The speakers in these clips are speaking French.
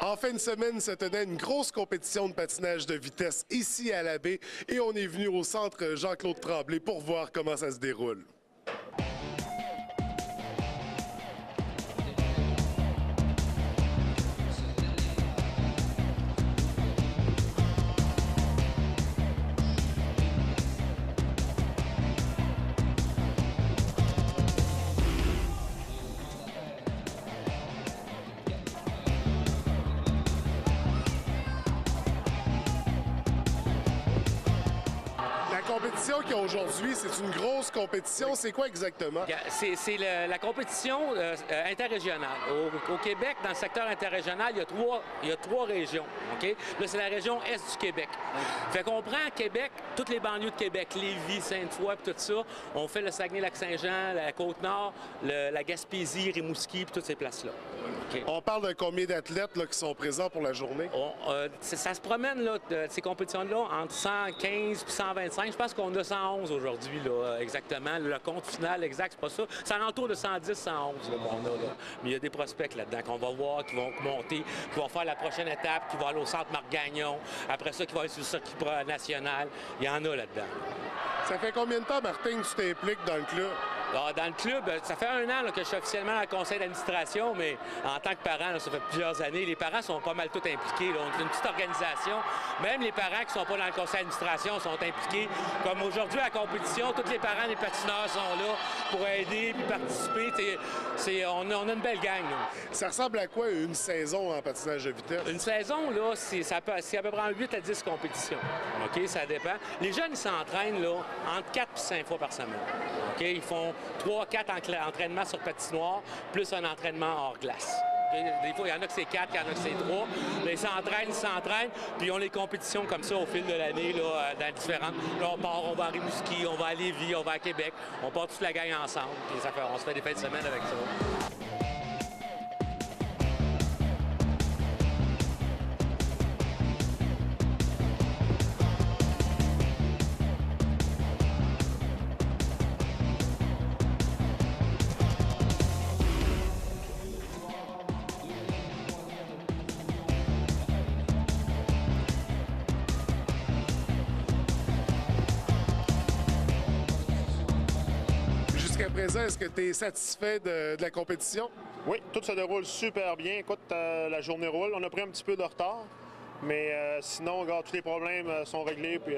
En fin de semaine se tenait une grosse compétition de patinage de vitesse ici à la baie et on est venu au centre Jean-Claude Tremblay pour voir comment ça se déroule. La compétition qu'il y a aujourd'hui, c'est une grosse compétition. C'est quoi exactement? C'est la compétition interrégionale. Au Québec, dans le secteur interrégional, il y a trois régions. Okay? Là, c'est la région est du Québec. Fait qu'on prend à Québec, toutes les banlieues de Québec, Lévis, Sainte-Foy, puis tout ça. On fait le Saguenay-Lac-Saint-Jean, la Côte-Nord, la Gaspésie, Rimouski, puis toutes ces places-là. Okay. On parle de combien d'athlètes qui sont présents pour la journée? Ça se promène, là, ces compétitions-là, entre 115 et 125. Je pense qu'on a 111 aujourd'hui, exactement. Le compte final exact, c'est pas ça. C'est à l'entour de 110, 111 qu'on a. Là. Mais il y a des prospects là-dedans qu'on va voir, qui vont monter, qui vont faire la prochaine étape, qui vont aller au centre Marc-Gagnon. Après ça, qui vont aller sur le circuit national. Il y en a là-dedans. Ça fait combien de temps, Martin, que tu t'impliques dans le club? Alors, dans le club, ça fait 1 an que je suis officiellement dans le conseil d'administration, mais en tant que parent, là, ça fait plusieurs années. Les parents sont pas mal tous impliqués. Là. On est une petite organisation. Même les parents qui ne sont pas dans le conseil d'administration sont impliqués. Comme aujourd'hui à la compétition, tous les parents des patineurs sont là pour aider et participer. On a une belle gang. Là. Ça ressemble à quoi une saison en patinage de vitesse? Une saison, là, c'est à peu près 8 à 10 compétitions. OK? Ça dépend. Les jeunes, ils s'entraînent là, entre 4 et 5 fois par semaine. OK? Ils font 3-4 entraînements sur patinoire, plus un entraînement hors glace. Des fois, il y en a que c'est 4, il y en a que c'est 3. Là, ils s'entraînent, puis ils ont les compétitions comme ça au fil de l'année, là, dans différentes. Là, on va à Rimouski, on va à Lévis, on va à Québec. On part toute la gang ensemble, puis on se fait des fêtes de semaine avec ça. Jusqu'à présent, est-ce que tu es satisfait de la compétition? Oui, tout se déroule super bien. Écoute, la journée roule. On a pris un petit peu de retard, mais sinon, regarde, tous les problèmes sont réglés, puis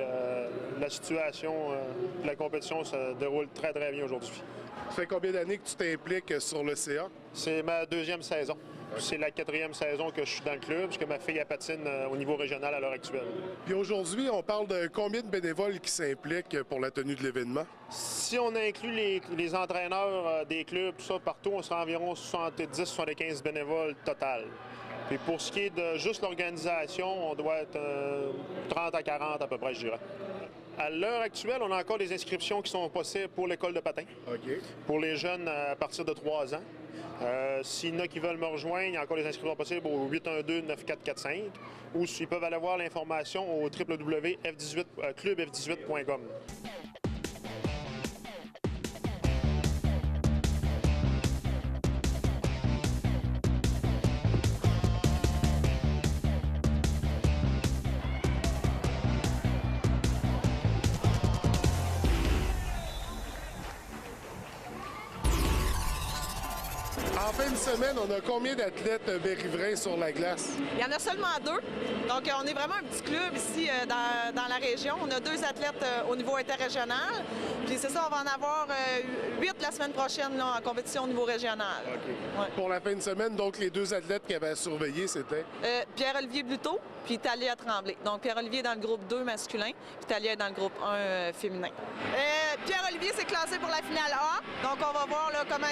la situation de la compétition se déroule très, très bien aujourd'hui. Ça fait combien d'années que tu t'impliques sur le CA? C'est ma 2e saison. C'est la 4e saison que je suis dans le club, puisque ma fille elle patine au niveau régional à l'heure actuelle. Puis aujourd'hui, on parle de combien de bénévoles qui s'impliquent pour la tenue de l'événement? Si on inclut les entraîneurs des clubs, tout ça, partout, on sera environ 70-75 bénévoles total. Puis pour ce qui est de juste l'organisation, on doit être 30 à 40 à peu près, je dirais. À l'heure actuelle, on a encore des inscriptions qui sont possibles pour l'école de patin. OK. Pour les jeunes à partir de 3 ans. S'il y en a qui veulent me rejoindre, il y a encore des inscriptions possibles au 812-9445 ou s'ils peuvent aller voir l'information au www.clubf18.com. En fin de semaine, on a combien d'athlètes berrivrains sur la glace? Il y en a seulement 2. Donc, on est vraiment un petit club ici dans la région. On a 2 athlètes au niveau interrégional. Puis c'est ça, on va en avoir 8 la semaine prochaine là, en compétition au niveau régional. OK. Ouais. Pour la fin de semaine, donc les 2 athlètes qui avaient à surveiller, c'était? Pierre-Olivier Bluteau, puis Thalia Tremblay. Donc, Pierre-Olivier est dans le groupe 2 masculin, puis Thalia est dans le groupe 1 féminin. Pierre-Olivier s'est classé pour la finale A. Donc, on va voir là, comment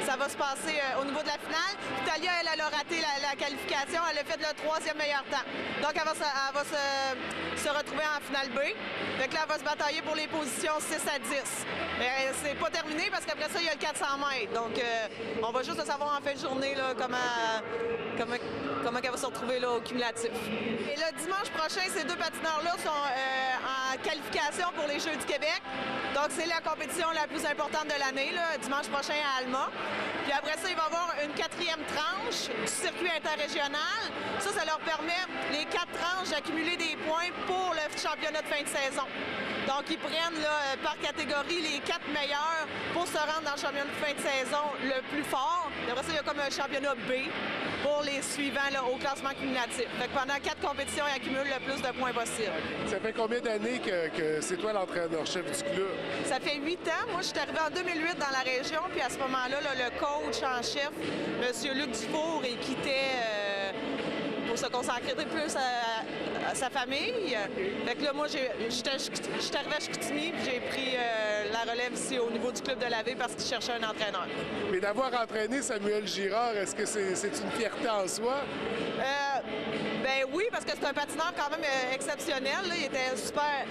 ça va se passer au niveau de la finale. Puis Thalia, elle a raté la qualification. Elle a fait le 3e meilleur temps. Donc, elle va se retrouver en finale B. Fait que là, elle va se batailler pour les positions 6 à 10. Mais c'est pas terminé parce qu'après ça, il y a le 400 mètres. Donc, on va juste le savoir en fin de journée là, comment elle va se retrouver là, au cumulatif. Et le dimanche prochain, ces 2 patineurs-là sont en qualification pour les Jeux du Québec. Donc, c'est la compétition la plus importante de l'année, dimanche prochain à Alma. Puis après ça, il va y avoir une 4e tranche du circuit interrégional. Ça leur permet, les 4 tranches, d'accumuler des points pour le championnat de fin de saison. Donc, ils prennent là, par catégorie les 4 meilleurs pour se rendre dans le championnat de fin de saison le plus fort. Et après ça, il y a comme un championnat B pour les suivants là, au classement cumulatif. Fait que pendant 4 compétitions, ils accumulent le plus de points possible. Ça fait combien d'années que c'est toi l'entraîneur-chef du club? Ça fait 8 ans. Moi, je suis arrivée en 2008 dans la région, puis à ce moment-là, là, le coach en chef, M. Luc Dufour, il quittait pour se consacrer plus à sa famille. Fait que là, moi, je suis arrivée à Chicoutimi, puis j'ai pris la relève ici au niveau du club de Lavé parce qu'il cherchait un entraîneur. Mais d'avoir entraîné Samuel Girard, est-ce que c'est une fierté en soi? Ben oui, parce que c'est un patineur quand même exceptionnel. Là. Il était super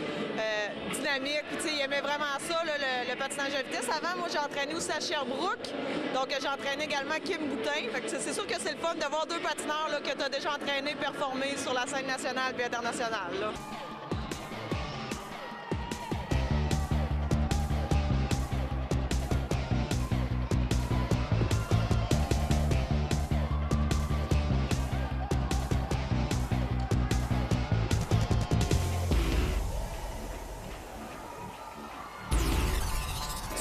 dynamique. Puis, il aimait vraiment ça, là, le patinage de vitesse. Avant, moi, j'ai entraîné aussi à Sherbrooke. Donc, j'ai entraîné également Kim Boutin. Fait que c'est sûr que c'est le fun de voir 2 patineurs là, que tu as déjà entraîné performer sur la scène nationale et internationale. Là.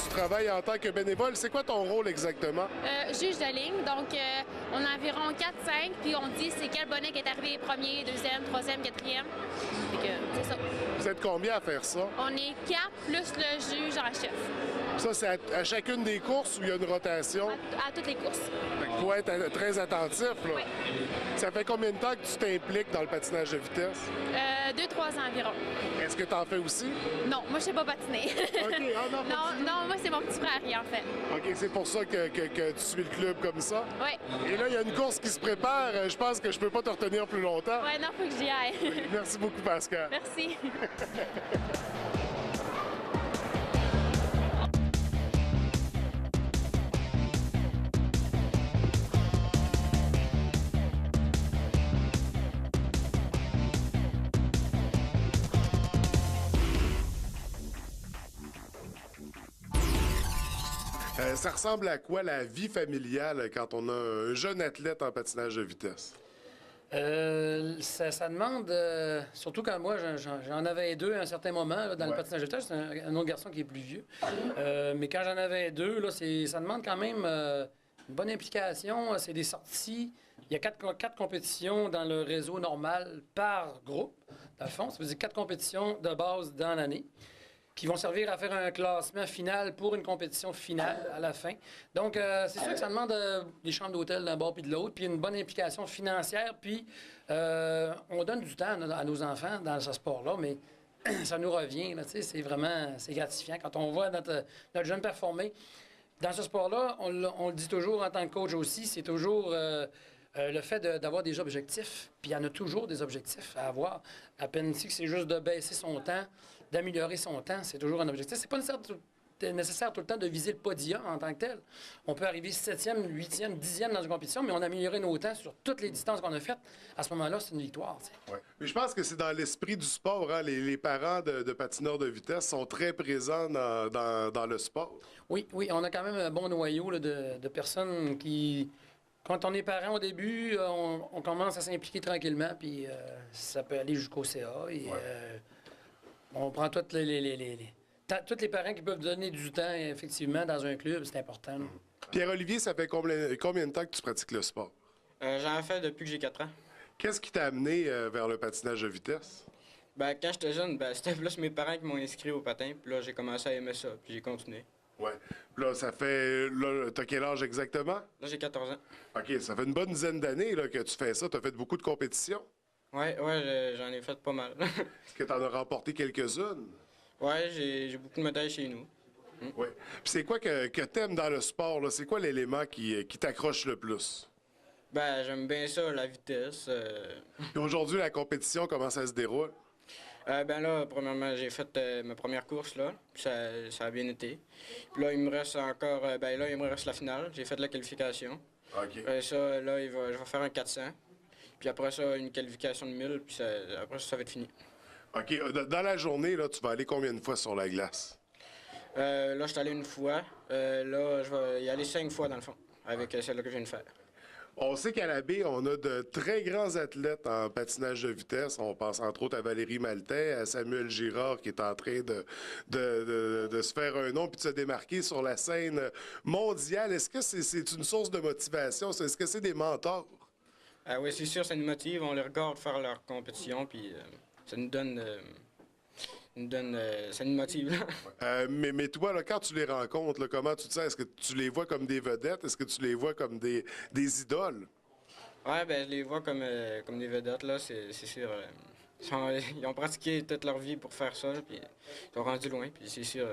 Tu travailles en tant que bénévole. C'est quoi ton rôle exactement? Juge de ligne. Donc, on a environ 4-5, puis on dit c'est quel bonnet qui est arrivé premier, deuxième, troisième, quatrième. C'est ça. Vous êtes combien à faire ça? On est 4 plus le juge en chef. Ça, c'est à chacune des courses où il y a une rotation? À toutes les courses. Il faut être très attentif. Là. Oui. Ça fait combien de temps que tu t'impliques dans le patinage de vitesse? 2-3 ans environ. Est-ce que tu en fais aussi? Non, moi, je sais pas patiner. OK. non, moi, c'est mon petit frère qui en fait. OK, c'est pour ça que tu suis le club comme ça? Oui. Et là, il y a une course qui se prépare. Je pense que je peux pas te retenir plus longtemps. Oui, non, faut que j'y aille. Merci beaucoup, Pascal. Merci. Ça ressemble à quoi la vie familiale quand on a un jeune athlète en patinage de vitesse? Ça demande, surtout quand moi j'en avais 2 à un certain moment là, dans le patinage de vitesse, c'est un autre garçon qui est plus vieux. Mais quand j'en avais 2, là, ça demande quand même une bonne implication. C'est des sorties. Il y a 4 compétitions dans le réseau normal par groupe, dans le fond. Ça veut dire 4 compétitions de base dans l'année, qui vont servir à faire un classement final pour une compétition finale à la fin. Donc, c'est sûr que ça demande des chambres d'hôtel d'un bord puis de l'autre, puis une bonne implication financière, puis on donne du temps à nos enfants dans ce sport-là, mais ça nous revient, là, c'est vraiment gratifiant. Quand on voit notre jeune performer, dans ce sport-là, on le dit toujours en tant que coach aussi, c'est toujours le fait d'avoir des objectifs, puis il y en a toujours des objectifs à avoir. À peine ici que c'est juste de baisser son temps, d'améliorer son temps, c'est toujours un objectif. C'est pas nécessaire tout le temps de viser le podium en tant que tel. On peut arriver 7e, 8e, 10e dans une compétition, mais on a amélioré nos temps sur toutes les distances qu'on a faites. À ce moment-là, c'est une victoire. Ouais. Mais je pense que c'est dans l'esprit du sport. Hein? Les parents de patineurs de vitesse sont très présents dans le sport. Oui, on a quand même un bon noyau là, de personnes qui... Quand on est parent au début, on commence à s'impliquer tranquillement, puis ça peut aller jusqu'au CA. Et, on prend toutes tous les parents qui peuvent donner du temps, effectivement, dans un club, c'est important. Pierre-Olivier, ça fait combien de temps que tu pratiques le sport? J'en ai fait depuis que j'ai 4 ans. Qu'est-ce qui t'a amené vers le patinage de vitesse? Ben, quand j'étais jeune, c'était plus mes parents qui m'ont inscrit au patin, puis là, j'ai commencé à aimer ça, puis j'ai continué. Ouais. Là, ça fait... Là, t'as quel âge exactement? Là, j'ai 14 ans. OK, ça fait une bonne dizaine d'années là, que tu fais ça. T'as fait beaucoup de compétitions? Ouais, j'en ai fait pas mal. Est-ce que t'en as remporté quelques-unes? Ouais, j'ai beaucoup de médailles chez nous. Oui. Puis c'est quoi que t'aimes dans le sport, là? C'est quoi l'élément qui t'accroche le plus? Ben, j'aime bien ça, la vitesse. Puis aujourd'hui, la compétition, comment ça se déroule? Ben là, premièrement, j'ai fait ma première course, là, puis ça a bien été. Puis là, il me reste encore, il me reste la finale. J'ai fait la qualification. OK. Après ça, là, je vais faire un 400. Puis après ça, une qualification de 1000, puis après ça va être fini. OK. Dans la journée, là, tu vas aller combien de fois sur la glace? Là, je suis allé une fois. Là, je vais y aller 5 fois, dans le fond, avec celle que je viens de faire. On sait qu'à la baie, on a de très grands athlètes en patinage de vitesse. On pense entre autres à Valérie Maltais, à Samuel Girard qui est en train de se faire un nom puis de se démarquer sur la scène mondiale. Est-ce que c'est une source de motivation? Est-ce que c'est des mentors? Ah oui, c'est sûr, ça nous motive. On les regarde faire leur compétition, puis ça nous donne... ça nous motive. Mais toi, là, quand tu les rencontres, là, comment tu te sens? Est-ce que tu les vois comme des vedettes? Est-ce que tu les vois comme des idoles? Ouais, ben je les vois comme des vedettes, là, c'est sûr. Ils ont pratiqué toute leur vie pour faire ça, puis ils sont rendus loin, puis c'est sûr,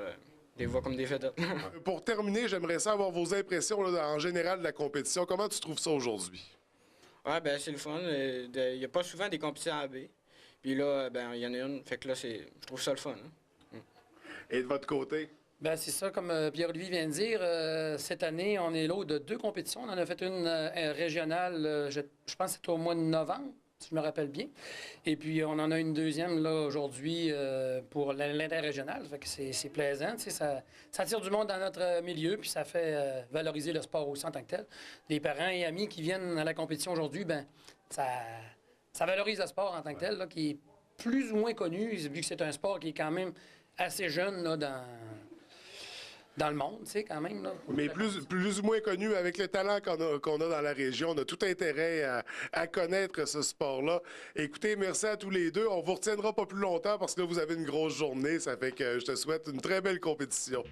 je les vois comme des vedettes. Pour terminer, j'aimerais savoir vos impressions là, en général de la compétition. Comment tu trouves ça aujourd'hui? Ouais, ben c'est le fun. Il n'y a pas souvent des compétitions à B. Puis là, ben il y en a une, fait que là, je trouve ça le fun. Hein? Et de votre côté? Ben c'est ça, comme Pierre-Olivier vient de dire, cette année, on est l'hôte de 2 compétitions. On en a fait une régionale, je pense que c'était au mois de novembre, si je me rappelle bien. Et puis, on en a une deuxième là aujourd'hui pour l'interrégional. Fait que c'est plaisant, tu sais, ça attire du monde dans notre milieu, puis ça fait valoriser le sport aussi en tant que tel. Les parents et amis qui viennent à la compétition aujourd'hui, ben ça valorise le sport en tant que tel, là, qui est plus ou moins connu, vu que c'est un sport qui est quand même assez jeune là, dans le monde, tu sais, quand même. Là. Mais plus ou moins connu, avec le talent qu'on a dans la région, on a tout intérêt à connaître ce sport-là. Écoutez, merci à tous les deux. On vous retiendra pas plus longtemps parce que là, vous avez une grosse journée. Ça fait que je te souhaite une très belle compétition.